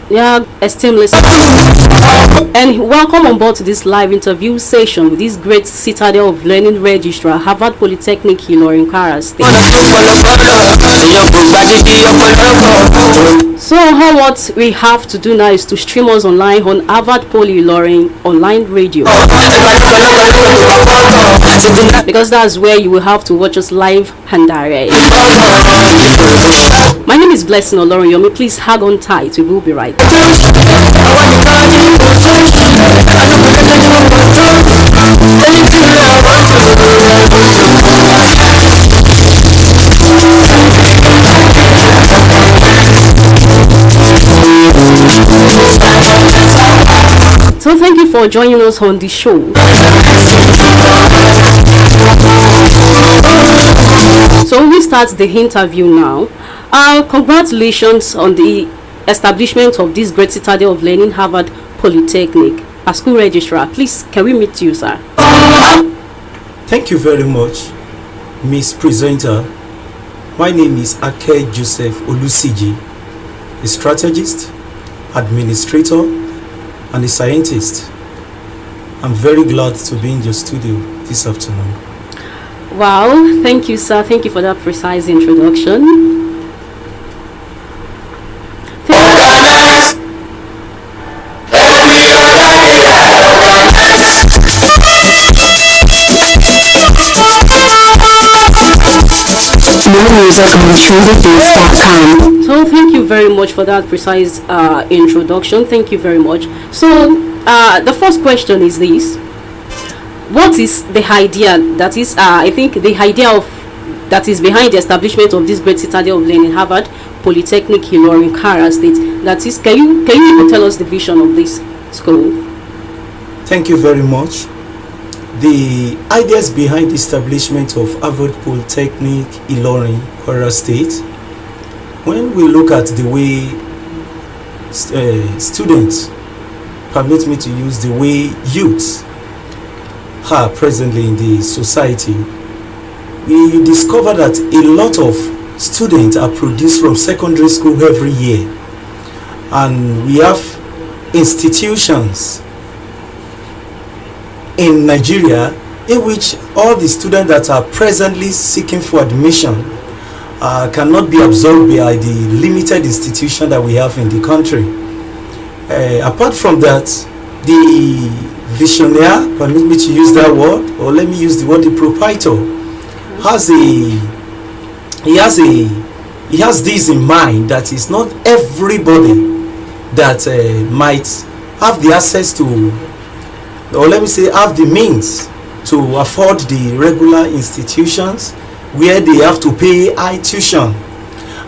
Yeah, esteemed listeners, and welcome on board to this live interview session with this great citadel of learning registrar, Harvard Polytechnic, Ilorin, Kwara State. So, what we have to do now is to stream us online on Harvard Poly Ilorin online radio, because that's where you will have to watch us live and direct. My name is Blessing OLORUNYOMI. Please hang on tight. We will be right back. So thank you for joining us on the show. So we start the interview now. Congratulations on the establishment of this great citadel of learning, Harvard Polytechnic. As school registrar, please, can we meet you, sir? Thank you very much, Miss Presenter. My name is Ake Joseph Olusiji, a strategist, administrator, and a scientist. I'm very glad to be in your studio this afternoon. Wow, thank you, sir. Thank you for that precise introduction. So thank you very much for that precise introduction. Thank you very much. So the first question is this: what is the idea that is I think the idea of that is behind the establishment of this great citadel of learning, Harvard Polytechnic, Ilorin, Kwara State? That is, can you tell us the vision of this school? Thank you very much. The ideas behind the establishment of Harvard Polytechnic, Ilorin, Kwara State, when we look at the way students, permit me to use the way youths are presently in the society, we discover that a lot of students are produced from secondary school every year, and we have institutions in Nigeria in which all the students that are presently seeking for admission cannot be absorbed by the limited institution that we have in the country. Apart from that, the visionaire, permit me to use that word, or let me use the word, the proprietor, he has this in mind, that it's not everybody that might have the access to, or let me say have the means to afford the regular institutions where they have to pay high tuition.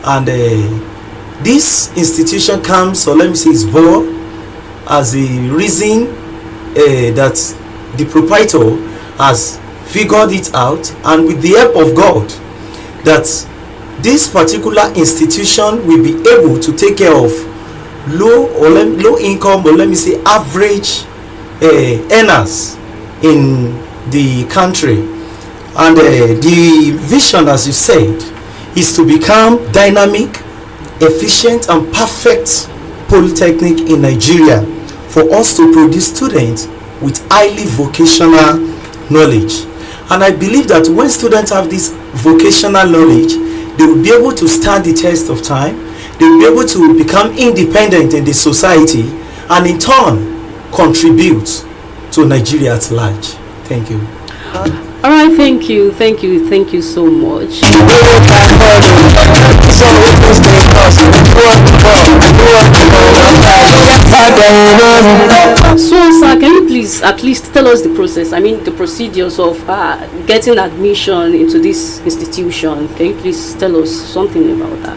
And this institution comes, or let me say is born as a reason that the proprietor has figured it out, and with the help of God, that this particular institution will be able to take care of low income, or let me say average earners in the country. And the vision, as you said, is to become dynamic, efficient, and perfect polytechnic in Nigeria, for us to produce students with highly vocational knowledge. And I believe that when students have this vocational knowledge, they will be able to stand the test of time, they will be able to become independent in the society, and in turn contribute to Nigeria at large. Thank you. All right, thank you so much. So, sir, can you please at least tell us the process? I mean, the procedures of getting admission into this institution. Can you please tell us something about that?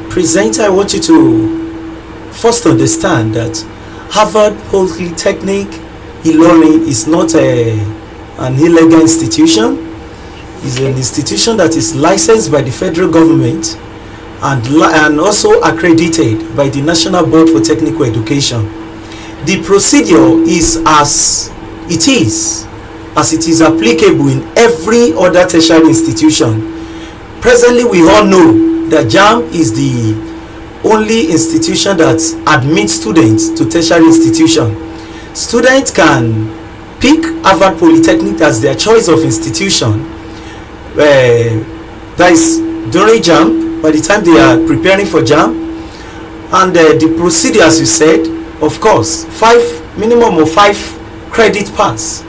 Presenter, I want you to first understand that Harvard Polytechnic Ilorin is not an illegal institution. It's an institution that is licensed by the federal government and also accredited by the National Board for Technical Education. The procedure is as it is, as it is applicable in every other tertiary institution. Presently, we all know that JAMB is the only institution that admits students to tertiary institution. Students can pick Harvard Polytechnic as their choice of institution. That is during JAMB, by the time they are preparing for JAMB. And the procedure, as you said, of course, minimum of 5 credit pass.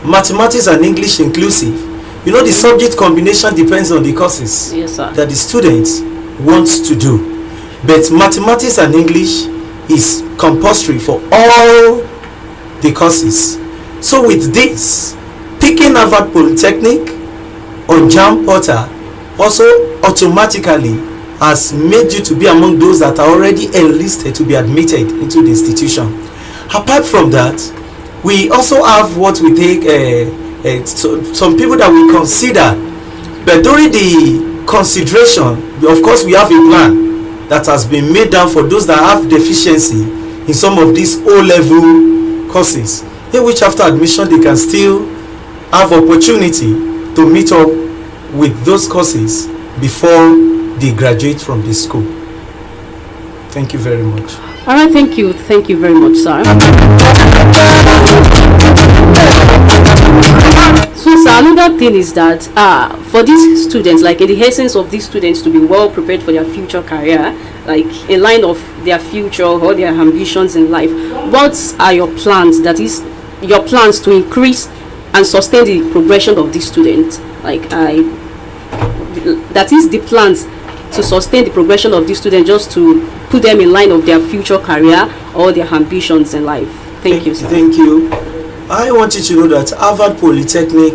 Mathematics and English inclusive. You know, the subject combination depends on the courses that the students want to do. But mathematics and English is compulsory for all the courses. So with this, picking Harvard Polytechnic on JAMB portal also automatically has made you to be among those that are already enlisted to be admitted into the institution. Apart from that, we also have what we take some people that we consider, but during the consideration, of course, we have a plan that has been made down for those that have deficiency in some of these O-level courses, in which after admission they can still have opportunity to meet up with those courses before they graduate from the school. Thank you very much. All right, thank you very much, sir. So, sir, another thing is that for these students, like in the essence of these students to be well prepared for their future career, like in line of their future or their ambitions in life, what are your plans? That is, your plans to increase and sustain the progression of these students. Like that is the plans to sustain the progression of these students, just to put them in line of their future career or their ambitions in life. Thank you, sir. Thank you. I want you to know that Harvard Polytechnic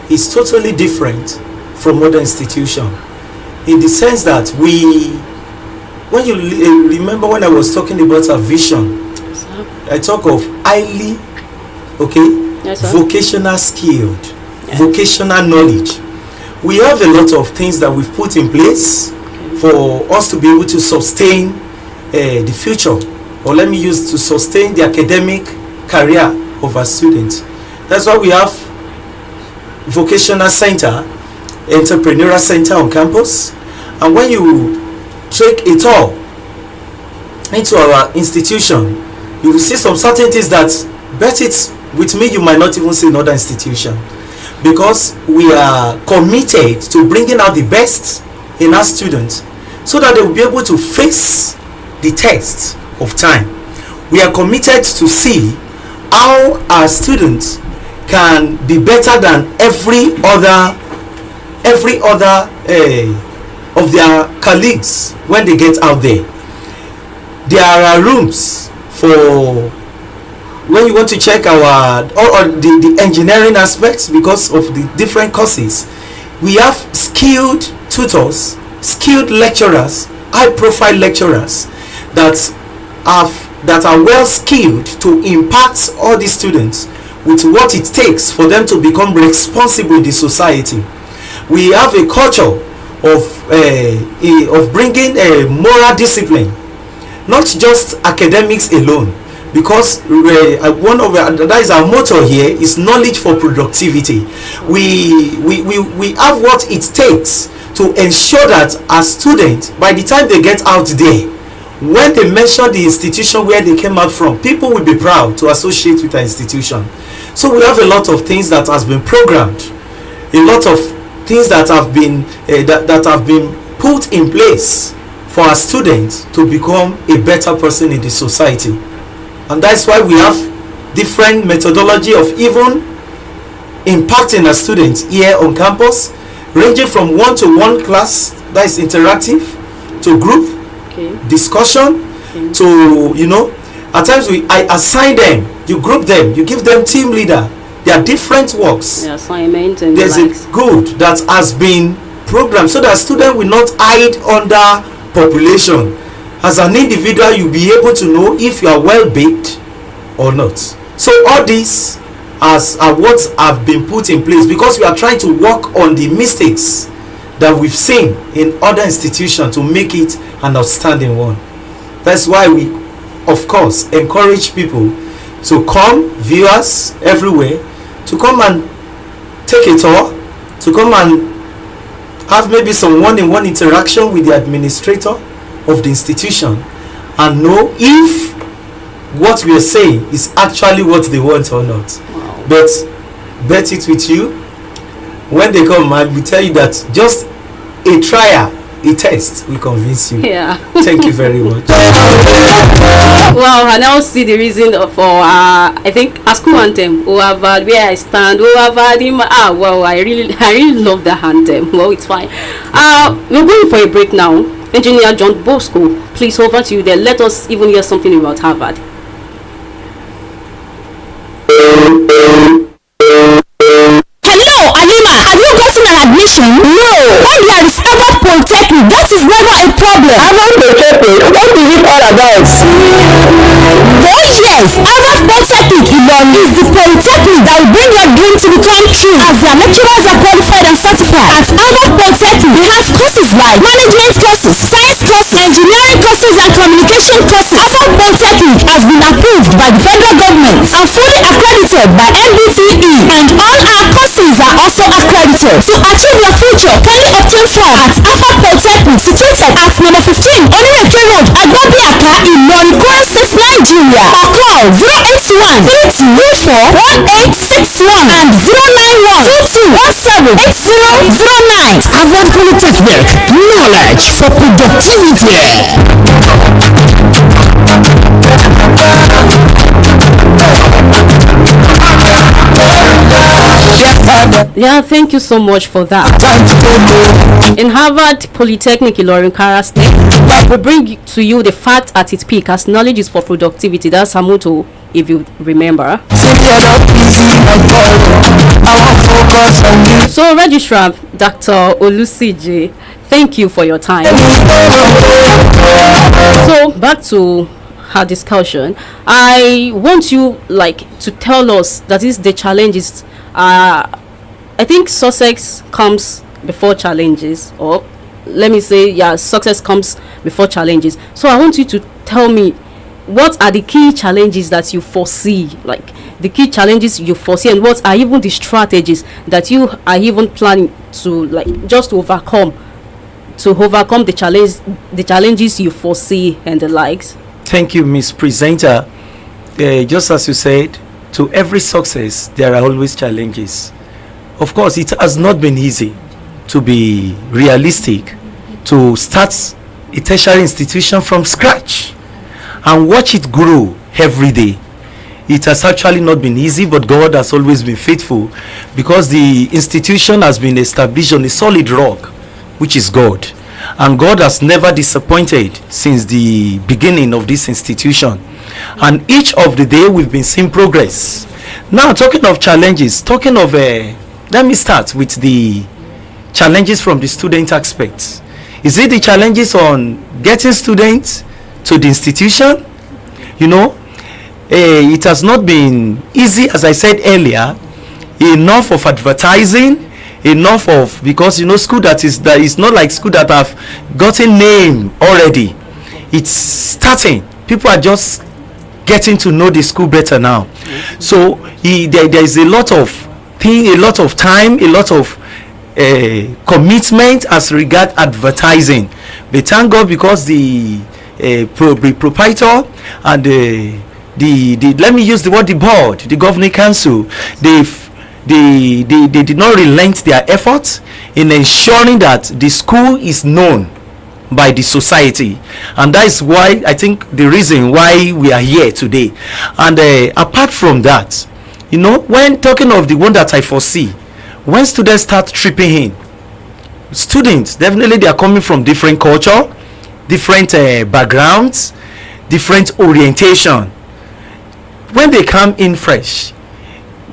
is totally different from other institutions, in the sense that when you remember when I was talking about a vision, I talk of highly, vocational skilled, vocational knowledge. We have a lot of things that we've put in place for us to be able to sustain the future, or let me use to sustain the academic career of our students. That's why we have vocational center, entrepreneurial center on campus. And when you take it all into our institution, you will see some certain things that, bet it with me, you might not even see in other institution, because we are committed to bringing out the best in our students so that they will be able to face the test of time. We are committed to see how our students can be better than every other of their colleagues when they get out there. There are rooms for when you want to check our or the engineering aspects, because of the different courses. We have skilled tutors, skilled lecturers, high profile lecturers that are well skilled to impact all the students with what it takes for them to become responsible in the society. We have a culture of bringing a moral discipline, not just academics alone, because one of that is our motto here is knowledge for productivity. We have what it takes to ensure that our students, by the time they get out there, when they mention the institution where they came out from, people will be proud to associate with our institution. So we have a lot of things that has been programmed, a lot of things that have been that have been put in place for our students to become a better person in the society. And that's why we have different methodology of even impacting our students here on campus, ranging from one-to-one class, that is interactive, to group discussion, to, you know, at times I assign them, you group them, you give them team leader. There are different works. Assignment and there's a good that has been programmed so that student will not hide under population. As an individual, you'll be able to know if you are well baked or not. So all these are what have been put in place because we are trying to work on the mistakes that we've seen in other institutions to make it an outstanding one. That's why we, of course, encourage people to come, viewers everywhere, to come and take a tour, to come and have maybe some one-on-one interaction with the administrator of the institution and know if what we are saying is actually what they want or not. Wow. But bet it with you, when they come, I will tell you that just a trial, a test will convince you. Yeah. Thank you very much. Well, I now see the reason for I think a school anthem. Oh, Avad, where I stand. Oh, Avad, well, I really love the anthem. Well, it's fine. We're going for a break now. Engineer John Bosco, please over to you there. Let us even hear something about Harvard. Hello, Alima. Have you gotten an admission? No. But there is Harvard Polytechnic. That is never a problem. Harvard Polytechnic? What is it all about? Oh yes, Harvard Polytechnic Ilorin is the polytechnic that will bring your dream to become true. As their lecturers are qualified and certified. At Harvard Polytechnic, we have courses like management courses, science courses, engineering courses, and communication courses. Harvard Polytechnic has been approved by the federal government and fully accredited by MBTE, and all our courses are also accredited. To achieve your future, kindly obtain form at Harvard Polytechnic, situated at number 15 Onireke Road, Agbabiaka, Ilorin, Kwara State, Nigeria. Or call 081-3224-1861 and 091-2217-8009. Harvard Polytechnic, knowledge for productivity. Yeah, thank you so much for that. In Harvard Polytechnic Ilorin, Kwara State, we bring to you the fact at its peak as knowledge is for productivity. That's her motto, if you remember. So, Registrar Dr. Olusije, thank you for your time. So, back to our discussion. I want you to tell us that is the challenges. I think success comes before challenges, or let me say, success comes before challenges. So I want you to tell me, what are the key challenges that you foresee, the key challenges you foresee, and what are even the strategies that you are even planning to just to overcome the challenges you foresee and the likes. Thank you, Miss Presenter. Just as you said, to every success there are always challenges. Of course, it has not been easy, to be realistic, to start a tertiary institution from scratch and watch it grow every day. It has actually not been easy, but God has always been faithful, because the institution has been established on a solid rock, which is God. And God has never disappointed since the beginning of this institution. And each of the day we've been seeing progress. Now, talking of challenges, let me start with the challenges from the student aspect. Is it the challenges on getting students to the institution? It has not been easy, as I said earlier. Enough of advertising, because school that is not like school that have gotten name already. It's starting. People are just getting to know the school better now. So there is a lot of time, a lot of commitment as regard advertising. But thank God, because the proprietor and the let me use the word, the board, the governing council, they did not relent their efforts in ensuring that the school is known by the society, and that is why I think the reason why we are here today. And apart from that, when talking of the one that I foresee, when students start tripping in, students definitely, they are coming from different culture, different backgrounds, different orientation. When they come in fresh,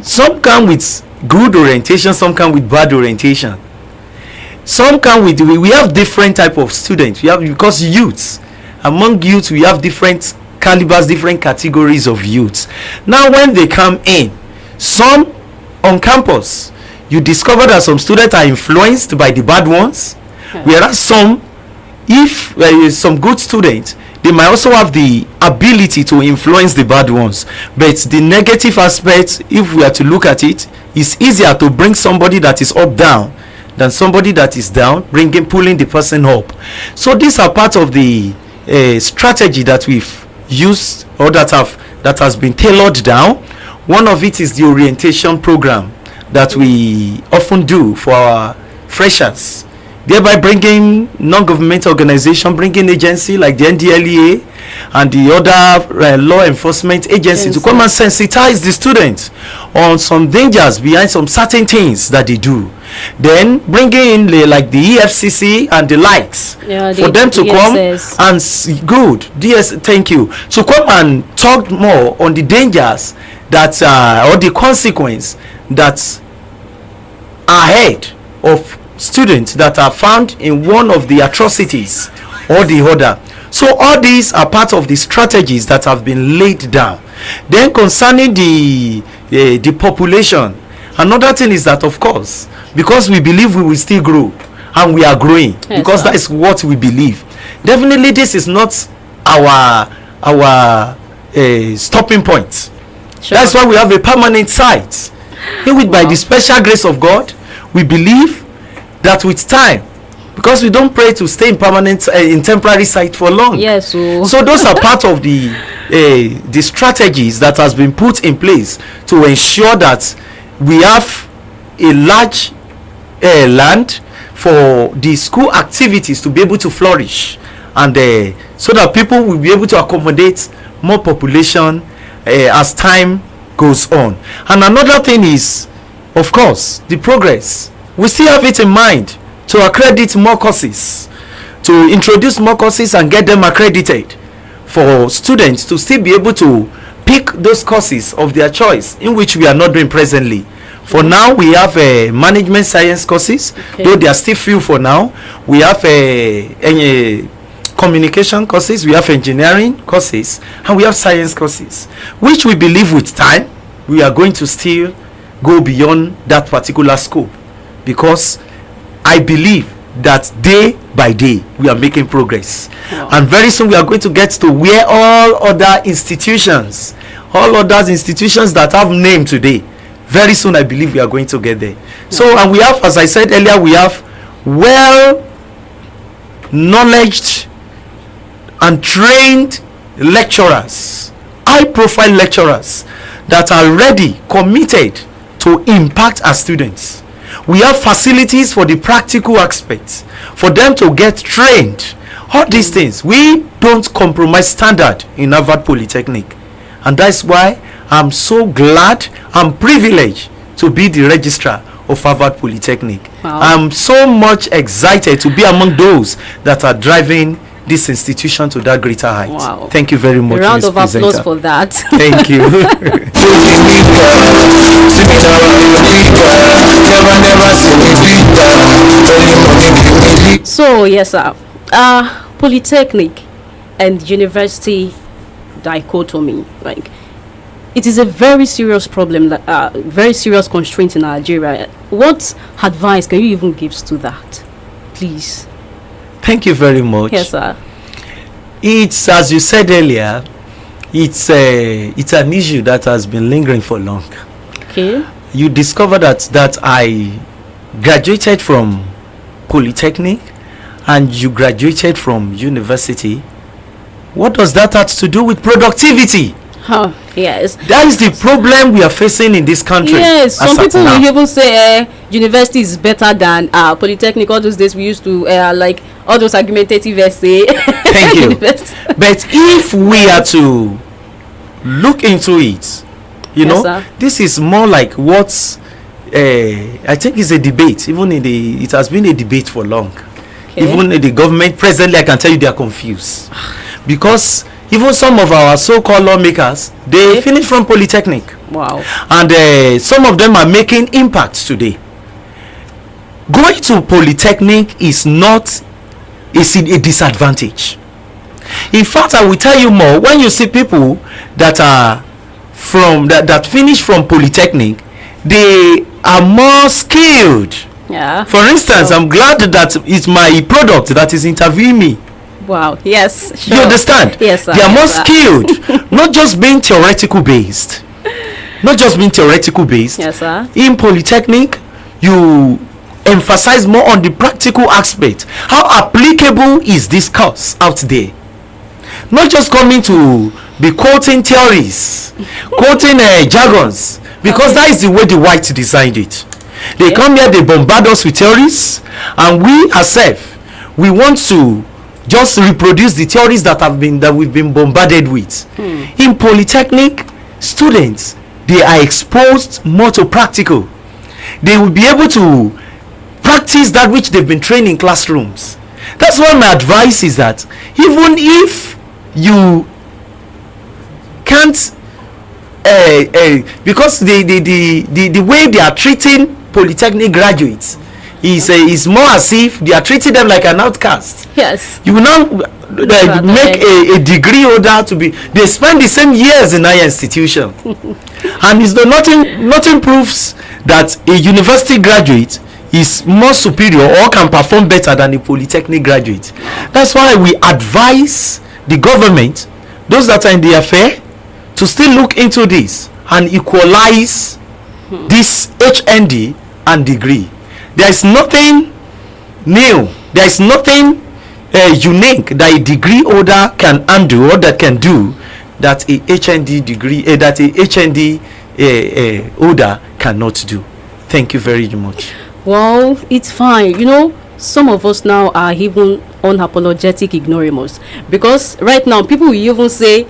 some come with good orientation, some come with bad orientation, some come with, we have different type of students. We have, because among youths we have different calibers, different categories of youths. Now when they come in, some on campus, you discover that some students are influenced by the bad ones, whereas some good students, they might also have the ability to influence the bad ones. But the negative aspect, if we are to look at it, it's easier to bring somebody that is up down than somebody that is down, pulling the person up. So these are part of the strategy that we've used, or that has been tailored down. One of it is the orientation program that we often do for our freshers, thereby bringing non-government organization, bringing agency like the NDLEA and the other law enforcement agency to come and sensitize the students on some dangers behind some certain things that they do. Then bringing in like the EFCC and the likes, for them to come and thank you, to come and talk more on the dangers that or the consequence that are ahead of students that are found in one of the atrocities or the other. So all these are part of the strategies that have been laid down. Then concerning the population, another thing is that, of course, because we believe we will still grow, and we are growing, because that is what we believe. Definitely this is not our stopping point. That's why we have a permanent site. By the special grace of God, we believe that with time, because we don't pray to stay in permanent in temporary site for long. So those are part of the strategies that has been put in place to ensure that we have a large land for the school activities to be able to flourish, and so that people will be able to accommodate more population as time goes on. And another thing is, of course, the progress. We still have it in mind to accredit more courses, to introduce more courses and get them accredited for students to still be able to pick those courses of their choice, in which we are not doing presently. For now, we have management science courses, though they are still few for now. We have communication courses, we have engineering courses, and we have science courses, which we believe with time we are going to still go beyond that particular scope, because I believe that day by day we are making progress. And very soon we are going to get to where all other institutions that have name today, very soon I believe we are going to get there. So, and we have, as I said earlier, we have well knowledge and trained lecturers, high profile lecturers that are ready, committed to impact our students. We have facilities for the practical aspects, for them to get trained. All these things, we don't compromise standard in Harvard Polytechnic, and that's why I'm so glad and privileged to be the registrar of Harvard Polytechnic. I'm so much excited to be among those that are driving this institution to that greater height. Thank you very much. A round of applause for that. Thank you. So yes, sir. Polytechnic and university dichotomy, like, it is a very serious problem, very serious constraint in Nigeria. What advice can you even give to that, please? Thank you very much. Yes, sir. It's, as you said earlier, it's an issue that has been lingering for long. Okay. You discover that I graduated from Polytechnic and you graduated from university. What does that have to do with productivity? Oh, yes. That is the problem we are facing in this country. Yes, some people will even say university is better than Polytechnic. All those days we used to like all those argumentative essay. Thank you. But if we are to look into it, you know, sir, this is more like what's I think is a debate. Even in it has been a debate for long. Okay. Even in the government presently, I can tell you they are confused because even some of our so-called lawmakers, they finish from Polytechnic. Wow. And some of them are making impacts today. Going to Polytechnic is not a disadvantage. In fact, I will tell you more. When you see people that are from that finish from Polytechnic, they are more skilled. Yeah. For instance, I'm glad that it's my product that is interviewing me. Wow. Yes. Sure. You understand? Yes, sir. They are more Yes, sir. skilled, not just being theoretical based. Not just being theoretical based. Yes, sir. In Polytechnic, you emphasize more on the practical aspect. How applicable is this course out there? Not just coming to be quoting theories, quoting jargons, because that is the way the white designed it. They come here, they bombard us with theories, and we ourselves, we want to just reproduce the theories that we've been bombarded with. In Polytechnic, students, they are exposed more to practical. They will be able to practice that which they've been trained in classrooms. That's why my advice is that even if you can't because the way they are treating Polytechnic graduates is more as if they are treating them like an outcast. Yes. You will now make a degree holder to be, they spend the same years in higher institution. And is there nothing proves that a university graduate is more superior or can perform better than a Polytechnic graduate. That's why we advise the government, those that are in the affair, to still look into this and equalize this HND and degree. There is nothing new, there is nothing unique that a degree holder can undo or that can do that a HND degree that a HND holder cannot do. Thank you very much. Well, it's fine. You know, some of us now are even unapologetic ignoramus, because right now people will even say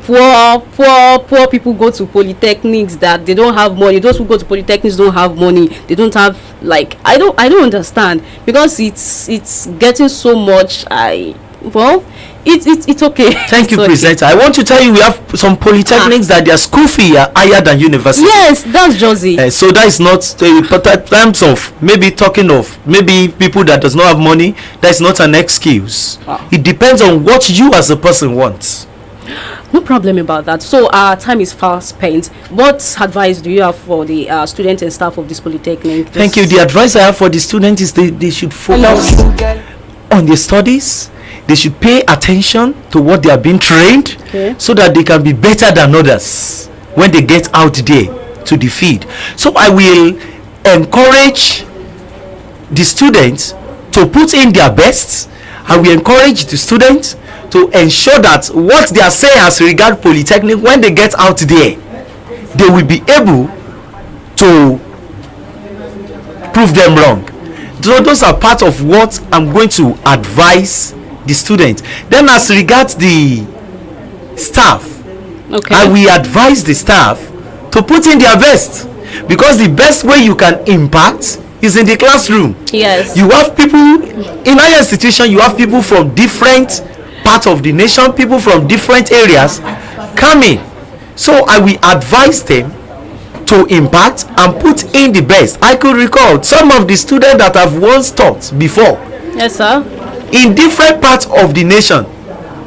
poor people go to polytechnics, that they don't have money. Those who go to polytechnics don't have money. They don't have, like, I don't understand, because it's getting so much. It's okay. Thank you, presenter. I want to tell you, we have some polytechnics that their school fee are higher than university. Yes, that's Josie. So that is not but in terms of maybe talking of maybe people that does not have money, that's not an excuse. It depends on what you as a person wants. No problem about that. So our time is fast spent. What advice do you have for the students and staff of this polytechnic? Thank you. The advice I have for the students is they should focus on their studies. They should pay attention to what they are being trained, so that they can be better than others when they get out there to the field. So I will encourage the students to put in their best. I will encourage the students to ensure that what they are saying as regard Polytechnic, when they get out there, they will be able to prove them wrong. So those are part of what I'm going to advise the student. Then as regards the staff, I will advise the staff to put in their best, because the best way you can impact is in the classroom. Yes. You have people in higher institution, you have people from different parts of the nation, people from different areas coming. So I will advise them to impact and put in the best. I could recall some of the students that I've once taught before. Yes, sir. In different parts of the nation.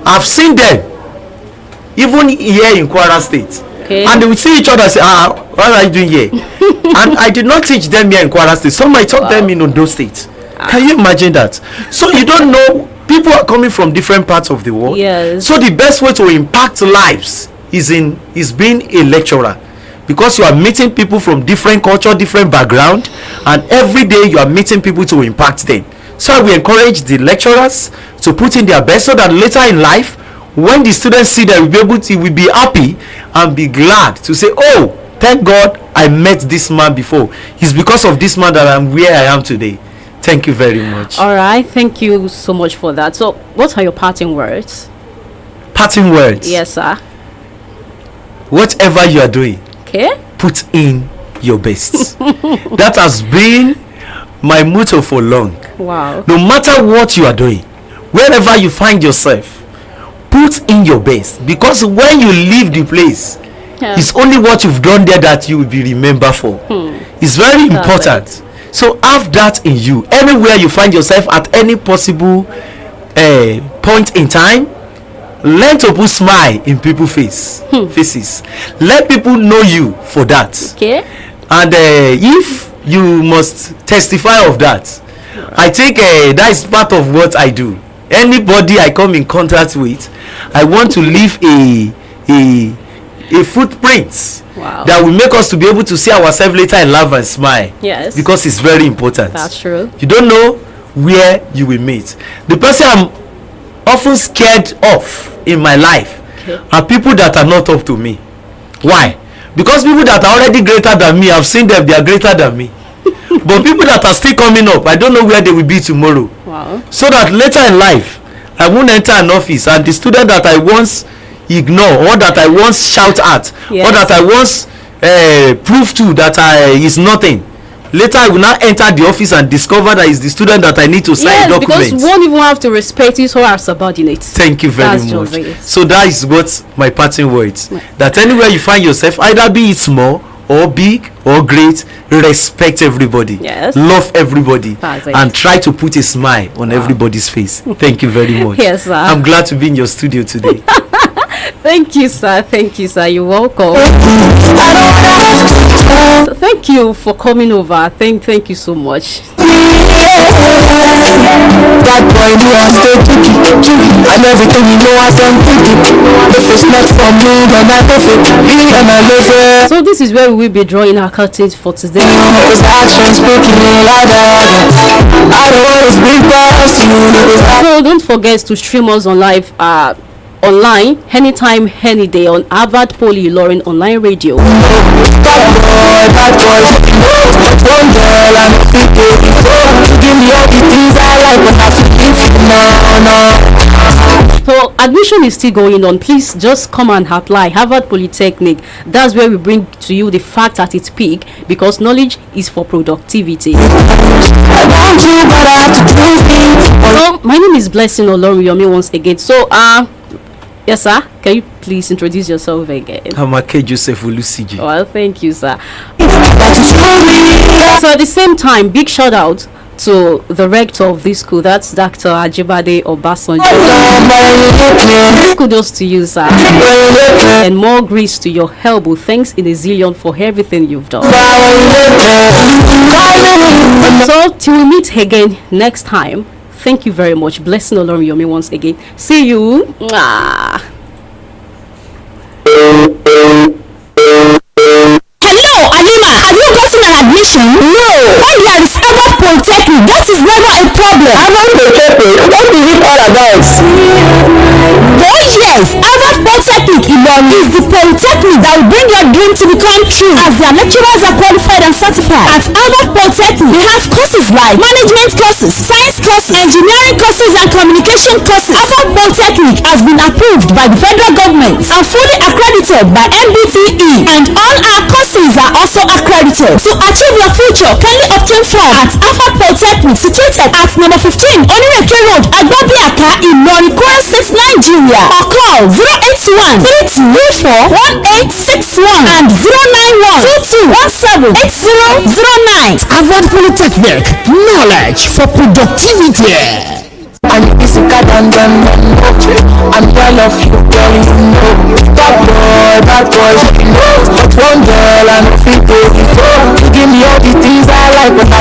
I've seen them even here in Kwara State. And they will see each other and say, what are you doing here? And I did not teach them here in Kwara State. Some I taught them in Ondo State. Can you imagine that? So you don't know, people are coming from different parts of the world. Yes. So the best way to impact lives is being a lecturer, because you are meeting people from different culture, different background, and every day you are meeting people to impact them. So we encourage the lecturers to put in their best, so that later in life, when the students see that, will be happy and be glad to say, oh, thank God I met this man before. It's because of this man that I'm where I am today. Thank you very much. All right, thank you so much for that. So what are your parting words? Parting words? Yes, sir. Whatever you are doing, put in your best. That has been my motto for long. Wow. No matter what you are doing, wherever you find yourself, put in your best, because when you leave the place, it's only what you've done there that you will be remembered for. It's very important. So have that in you. Anywhere you find yourself, at any possible point in time, learn to put smile in people's faces. Let people know you for that. And if you must testify of that, I think that is part of what I do. anybody I come in contact with, I want to leave a footprint that will make us to be able to see ourselves later and laugh and smile. Yes. Because it's very important. That's true. You don't know where you will meet. The person I'm often scared of in my life are people that are not up to me. Why? Because people that are already greater than me, I've seen them, they are greater than me. But people that are still coming up, I don't know where they will be tomorrow. Wow. So that later in life, I won't enter an office and the student that I once ignore, or that I once shout at, or that I once prove to that is nothing, later I will now enter the office and discover that is the student that I need to sign documents. Because one even have to respect his or our subordinates. Thank you very much. So that is what my parting words. That anywhere you find yourself, either be it small or big or great, respect everybody. Yes. Love everybody. And try to put a smile on everybody's face. Thank you very much. Yes, sir. I'm glad to be in your studio today. Thank you, sir. Thank you, sir. You're welcome. Thank you for coming over. Thank you so much. That boy you are still and everything you know I don't think it. If it's not for me, then I love it. And I love it. So this is where we will be drawing our curtains for today. His actions speaking louder. I don't always bring past you. So don't forget to stream us on live online anytime, any day on Harvard Poly Ilorin online radio. That boy, one girl and a people. Give me all the things I like, but I feel no. So admission is still going on. Please just come and apply. Harvard Polytechnic. That's where we bring to you the fact at its peak, because knowledge is for productivity. So my name is Blessing OLORUNYOMI once again. So yes, sir. Can you please introduce yourself again? I'm Ake Joseph Olusiji. Well, thank you, sir. So at the same time, big shout out to the rector of this school. That's Dr. Ajibade Obasanjo. Kudos to you, sir. And more grace to your elbow. Thanks in a zillion for everything you've done. So till we meet again next time. Thank you very much. Blessing OLORUNYOMI once again. See you. Mwah. Hello, Alima. Have you gotten an admission? No. Oh, there is Harvard Polytechnic. That is never a problem. Harvard Polytechnic. What is it all about? Oh yes, Harvard Polytechnic Ilorin is the polytechnic that will bring your dream to become true. As their lecturers are qualified and certified. At Harvard Polytechnic, they have courses like management courses, science courses, engineering courses, and communication courses. Harvard Polytechnic has been approved by the federal government and fully accredited by MBTE, and all our courses are also accredited. To achieve your future, kindly obtain form at Harvard Polytechnic, situated at number 15 Onireke Road, Agbabiaka, Ilorin, Kwara State, Nigeria, or call 081-3224-1861 and 091-2217-8009. Harvard Polytechnic, knowledge for productivity. And it's a goddamn I'm proud of you, girl, you know. That boy, you know. But one girl and a people, you give me all the things I like, but I